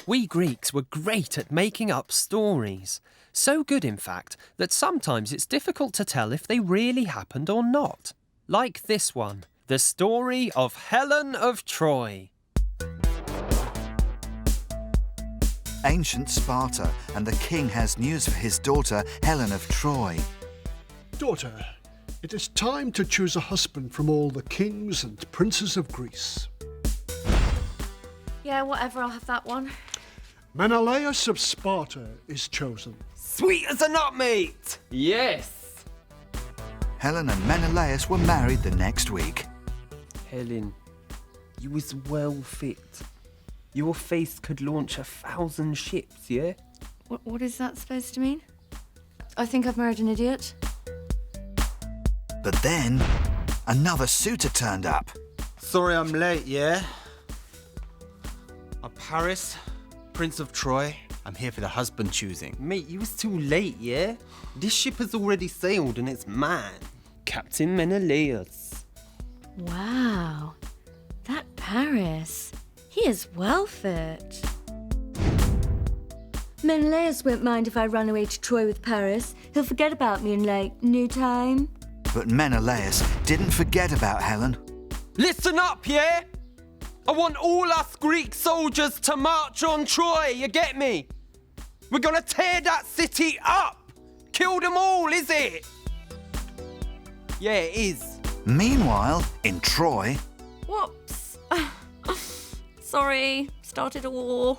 We Greeks were great at making up stories. So good, in fact, that sometimes it's difficult to tell if they really happened or not. Like this one, the story of Helen of Troy. Ancient Sparta, and the king has news for his daughter, Helen of Troy. Daughter, it is time to choose a husband from all the kings and princes of Greece. Yeah, whatever, I'll have that one. Menelaus of Sparta is chosen. Sweet as a nut, mate! Yes! Helen and Menelaus were married the next week. Helen, you was well fit. Your face could launch 1,000 ships, yeah? What is that supposed to mean? I think I've married an idiot. But then, another suitor turned up. Sorry I'm late, yeah? I'm Paris, Prince of Troy. I'm here for the husband choosing. Mate, you was too late, yeah? This ship has already sailed and it's mine. Captain Menelaus. Wow, that Paris. He is well fit. Menelaus won't mind if I run away to Troy with Paris. He'll forget about me in, no time. But Menelaus didn't forget about Helen. Listen up, yeah? I want all us Greek soldiers to march on Troy, you get me? We're gonna tear that city up! Kill them all, is it? Yeah, it is. Meanwhile, in Troy... Whoops. Sorry, started a war.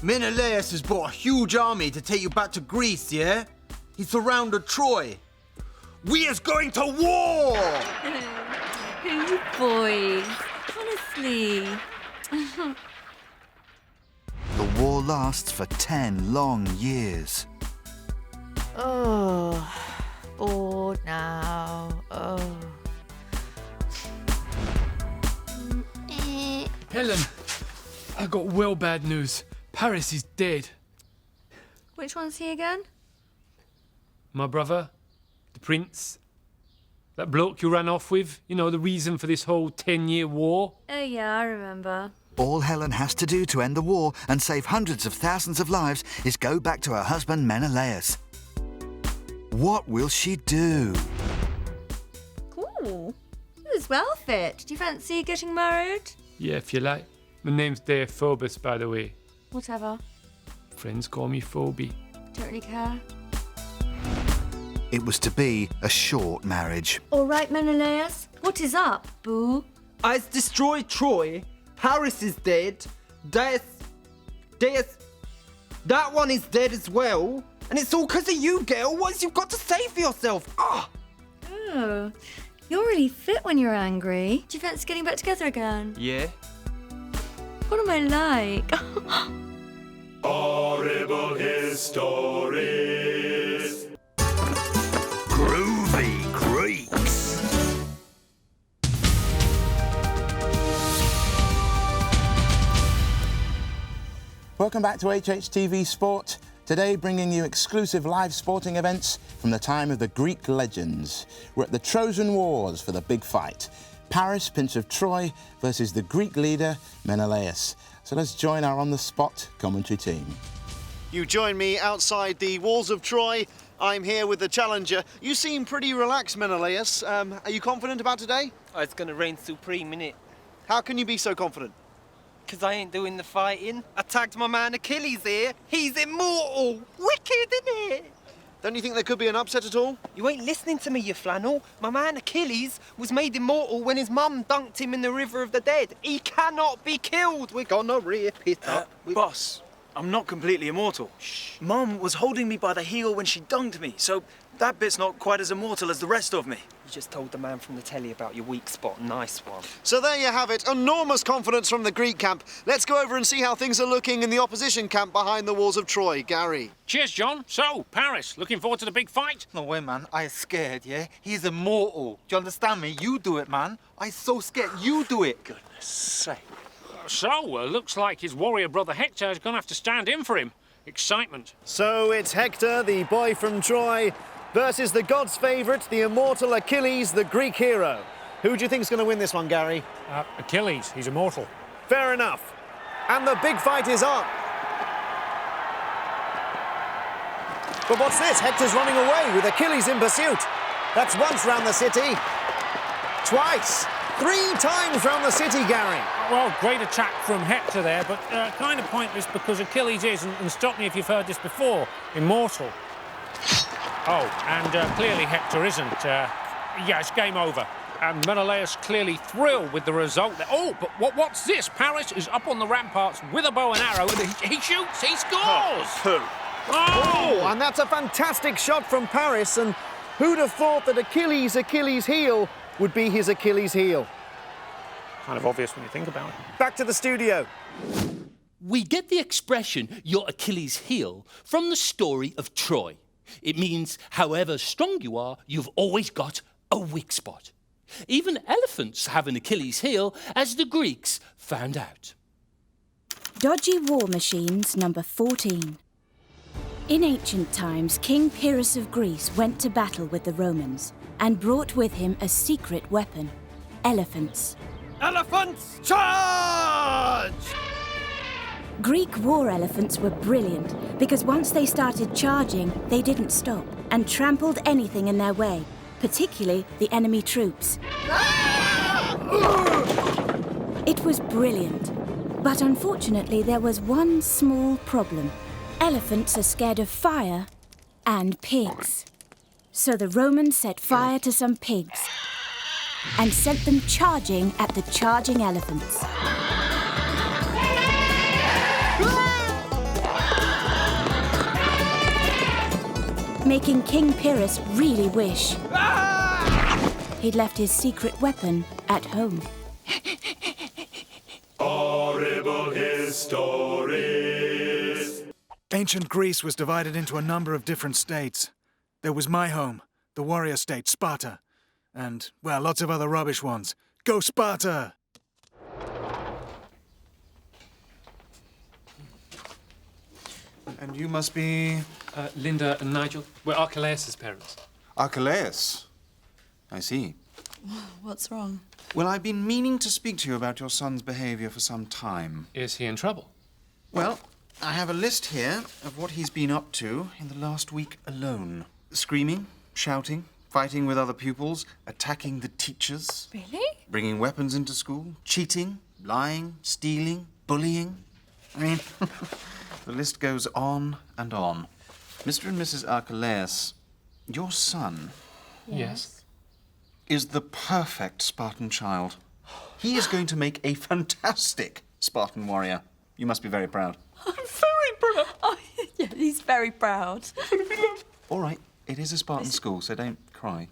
Menelaus has brought a huge army to take you back to Greece, yeah? He surrounded Troy. We is going to war! You boys, honestly. The war lasts for 10 long years. Oh, bored now. Oh. Helen, I got well bad news. Paris is dead. Which one's he again? My brother, the prince, that bloke you ran off with, you know, the reason for this whole 10-year war. Oh yeah, I remember. All Helen has to do to end the war and save hundreds of thousands of lives is go back to her husband Menelaus. What will she do? Cool. He was well fit. Do you fancy getting married? Yeah, if you like. My name's Phobos, by the way. Whatever. Friends call me Phoebe. Don't really care. It was to be a short marriage. All right, Menelaus. What is up, boo? I've destroyed Troy. Paris is dead. That one is dead as well. And it's all because of you, girl. What has you got to say for yourself? Ah! Oh, you're really fit when you're angry. Do you fancy getting back together again? Yeah. What am I like? Horrible Histories. Groovy Greeks. Welcome back to HHTV Sport. Today bringing you exclusive live sporting events from the time of the Greek legends. We're at the Trojan Wars for the big fight. Paris, Prince of Troy, versus the Greek leader, Menelaus. So let's join our on-the-spot commentary team. You join me outside the walls of Troy. I'm here with the challenger. You seem pretty relaxed, Menelaus. Are you confident about today? Oh, it's going to reign supreme, innit? How can you be so confident? Because I ain't doing the fighting. I tagged my man Achilles here. He's immortal. Wicked, innit? Don't you think there could be an upset at all? You ain't listening to me, you flannel. My man Achilles was made immortal when his mum dunked him in the river of the dead. He cannot be killed. We're gonna rip it up. Boss, I'm not completely immortal. Shh. Mum was holding me by the heel when she dunked me, so that bit's not quite as immortal as the rest of me. You just told the man from the telly about your weak spot. Nice one. So there you have it. Enormous confidence from the Greek camp. Let's go over and see how things are looking in the opposition camp behind the walls of Troy. Gary. Cheers, John. So, Paris, looking forward to the big fight? No way, man. I scared, yeah? He's immortal. Do you understand me? You do it, man. I so scared. You do it. Goodness sake. So, looks like his warrior brother Hector is going to have to stand in for him. Excitement. So it's Hector, the boy from Troy, versus the god's favourite, the immortal Achilles, the Greek hero. Who do you think's going to win this one, Gary? Achilles, he's immortal. Fair enough. And the big fight is on. But what's this? Hector's running away with Achilles in pursuit. That's once round the city. Twice. 3 times round the city, Gary. Well, great attack from Hector there, but kind of pointless because Achilles is, and stop me if you've heard this before, immortal. Oh, and clearly Hector isn't. Yeah, it's game over. And Menelaus clearly thrilled with the result. Oh, but what's this? Paris is up on the ramparts with a bow and arrow, and he shoots, he scores! Oh, and that's a fantastic shot from Paris, and who'd have thought that Achilles' heel would be his Achilles heel? Kind of obvious when you think about it. Back to the studio. We get the expression, your Achilles heel, from the story of Troy. It means, however strong you are, you've always got a weak spot. Even elephants have an Achilles heel, as the Greeks found out. Dodgy War Machines, number 14. In ancient times, King Pyrrhus of Greece went to battle with the Romans and brought with him a secret weapon, elephants. Elephants, charge! Greek war elephants were brilliant because once they started charging, they didn't stop and trampled anything in their way, particularly the enemy troops. It was brilliant, but unfortunately there was one small problem. Elephants are scared of fire and pigs. So the Romans set fire to some pigs and sent them charging at the charging elephants. Making King Pyrrhus really wish he'd left his secret weapon at home. Horrible Histories. Ancient Greece was divided into a number of different states. There was my home, the warrior state, Sparta. And, well, lots of other rubbish ones. Go Sparta! And you must be... Linda and Nigel. We're Archelaus' parents. Archelaus? I see. What's wrong? Well, I've been meaning to speak to you about your son's behaviour for some time. Is he in trouble? Well, I have a list here of what he's been up to in the last week alone. Screaming, shouting, fighting with other pupils, attacking the teachers. Really? Bringing weapons into school, cheating, lying, stealing, bullying. I mean, the list goes on and on. Mr. and Mrs. Archelaus, your son... Yes? ...is the perfect Spartan child. He is going to make a fantastic Spartan warrior. You must be very proud. I'm very proud. Oh, yeah, he's very proud. All right, it is a Spartan school, so don't cry.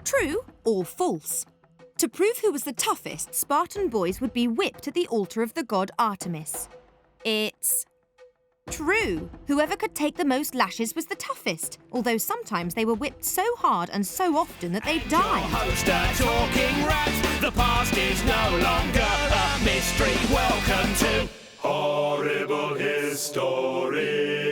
True or false? To prove who was the toughest, Spartan boys would be whipped at the altar of the god Artemis. It's true. Whoever could take the most lashes was the toughest, although sometimes they were whipped so hard and so often that they died. Host a talking rat. The past is no longer a mystery. Welcome to Horrible Histories.